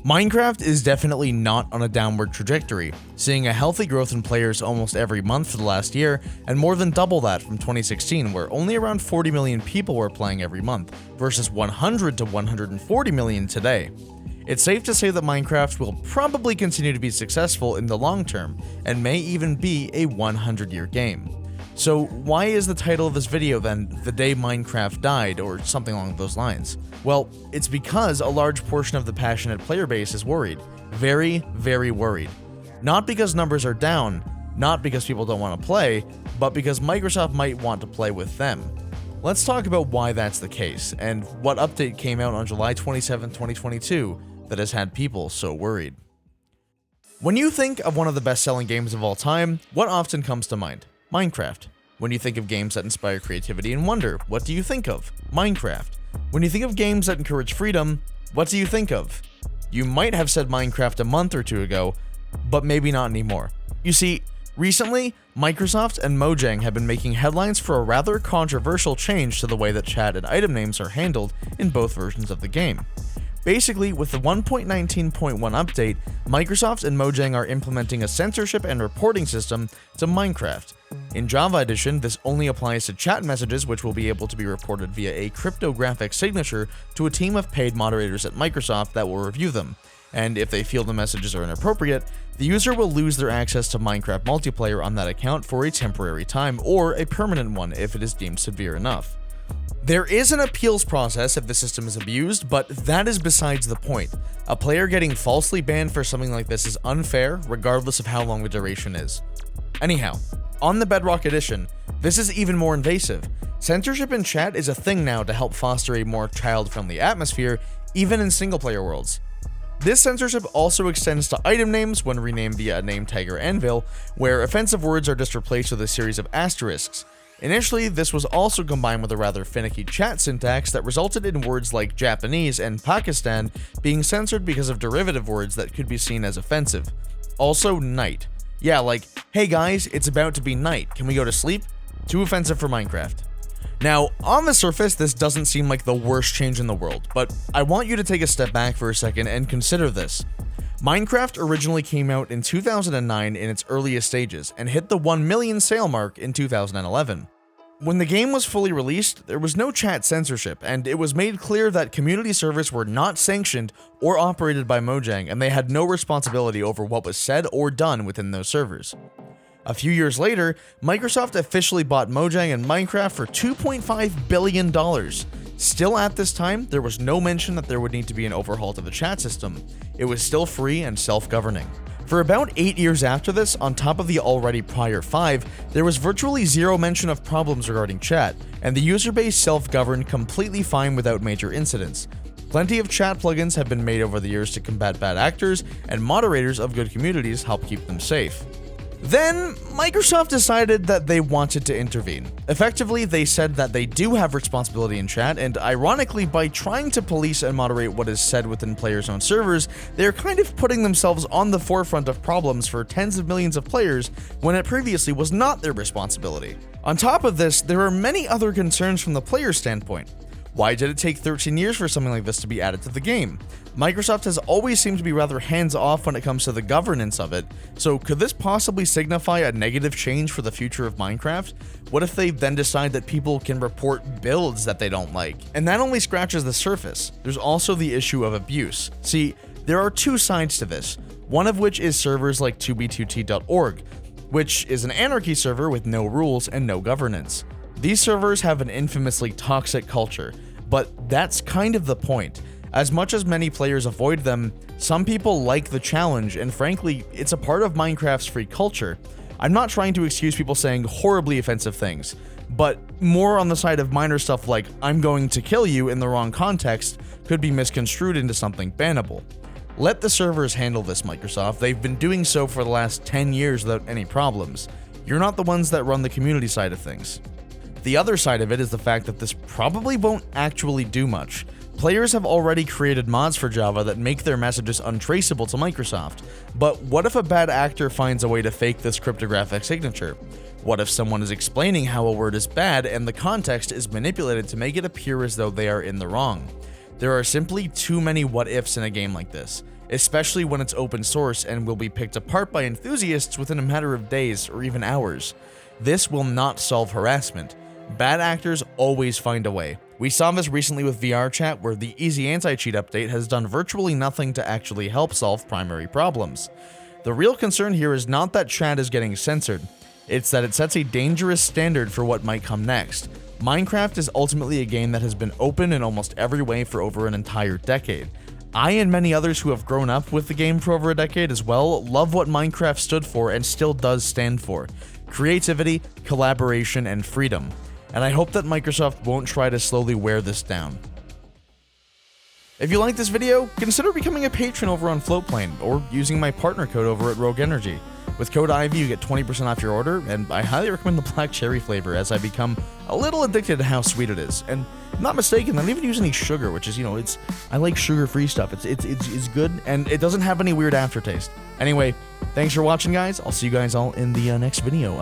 Minecraft is definitely not on a downward trajectory, seeing a healthy growth in players almost every month for the last year, and more than double that from 2016, where only around 40 million people were playing every month, versus 100 to 140 million today. It's safe to say that Minecraft will probably continue to be successful in the long term, and may even be a 100-year game. So why is the title of this video then The Day Minecraft Died, or something along those lines? Well, it's because a large portion of the passionate player base is worried. Very, very worried. Not because numbers are down, not because people don't want to play, but because Microsoft might want to play with them. Let's talk about why that's the case, and what update came out on July 27, 2022 that has had people so worried. When you think of one of the best-selling games of all time, what often comes to mind? Minecraft. When you think of games that inspire creativity and wonder, what do you think of? Minecraft. When you think of games that encourage freedom, what do you think of? You might have said Minecraft a month or two ago, but maybe not anymore. You see, recently, Microsoft and Mojang have been making headlines for a rather controversial change to the way that chat and item names are handled in both versions of the game. Basically, with the 1.19.1 update, Microsoft and Mojang are implementing a censorship and reporting system to Minecraft. In Java Edition, this only applies to chat messages, which will be able to be reported via a cryptographic signature to a team of paid moderators at Microsoft that will review them. And if they feel the messages are inappropriate, the user will lose their access to Minecraft multiplayer on that account for a temporary time, or a permanent one if it is deemed severe enough. There is an appeals process if the system is abused, but that is besides the point. A player getting falsely banned for something like this is unfair, regardless of how long the duration is. Anyhow, on the Bedrock Edition, this is even more invasive. Censorship in chat is a thing now to help foster a more child-friendly atmosphere, even in single-player worlds. This censorship also extends to item names when renamed via a name tag or anvil, where offensive words are just replaced with a series of asterisks. Initially, this was also combined with a rather finicky chat syntax that resulted in words like Japanese and Pakistan being censored because of derivative words that could be seen as offensive. Also, night. Yeah, like, hey guys, it's about to be night, can we go to sleep? Too offensive for Minecraft. Now, on the surface, this doesn't seem like the worst change in the world, but I want you to take a step back for a second and consider this. Minecraft originally came out in 2009 in its earliest stages, and hit the 1 million sale mark in 2011. When the game was fully released, there was no chat censorship, and it was made clear that community servers were not sanctioned or operated by Mojang, and they had no responsibility over what was said or done within those servers. A few years later, Microsoft officially bought Mojang and Minecraft for $2.5 billion. Still at this time, there was no mention that there would need to be an overhaul to the chat system. It was still free and self-governing. For about 8 years after this, on top of the already prior 5, there was virtually zero mention of problems regarding chat, and the user base self-governed completely fine without major incidents. Plenty of chat plugins have been made over the years to combat bad actors, and moderators of good communities help keep them safe. Then, Microsoft decided that they wanted to intervene. Effectively, they said that they do have responsibility in chat, and ironically, by trying to police and moderate what is said within players' own servers, they're kind of putting themselves on the forefront of problems for tens of millions of players when it previously was not their responsibility. On top of this, there are many other concerns from the player's standpoint. Why did it take 13 years for something like this to be added to the game? Microsoft has always seemed to be rather hands-off when it comes to the governance of it, so could this possibly signify a negative change for the future of Minecraft? What if they then decide that people can report builds that they don't like? And that only scratches the surface. There's also the issue of abuse. See, there are two sides to this, one of which is servers like 2b2t.org, which is an anarchy server with no rules and no governance. These servers have an infamously toxic culture, but that's kind of the point. As much as many players avoid them, some people like the challenge, and frankly, it's a part of Minecraft's free culture. I'm not trying to excuse people saying horribly offensive things, but more on the side of minor stuff like "I'm going to kill you" in the wrong context could be misconstrued into something bannable. Let the servers handle this, Microsoft. They've been doing so for the last 10 years without any problems. You're not the ones that run the community side of things. The other side of it is the fact that this probably won't actually do much. Players have already created mods for Java that make their messages untraceable to Microsoft, but what if a bad actor finds a way to fake this cryptographic signature? What if someone is explaining how a word is bad and the context is manipulated to make it appear as though they are in the wrong? There are simply too many what ifs in a game like this, especially when it's open source and will be picked apart by enthusiasts within a matter of days or even hours. This will not solve harassment. Bad actors always find a way. We saw this recently with VR chat, where the Easy Anti-Cheat update has done virtually nothing to actually help solve primary problems. The real concern here is not that chat is getting censored, it's that it sets a dangerous standard for what might come next. Minecraft is ultimately a game that has been open in almost every way for over an entire decade. I and many others who have grown up with the game for over a decade as well love what Minecraft stood for and still does stand for: creativity, collaboration, and freedom. And I hope that Microsoft won't try to slowly wear this down. If you like this video, consider becoming a patron over on Floatplane, or using my partner code over at Rogue Energy. With code IVY you get 20% off your order, and I highly recommend the black cherry flavor as I become a little addicted to how sweet it is. And if I'm not mistaken, I don't even use any sugar, which is, I like sugar-free stuff. It's good, and it doesn't have any weird aftertaste. Anyway, thanks for watching, guys. I'll see you guys all in the next video.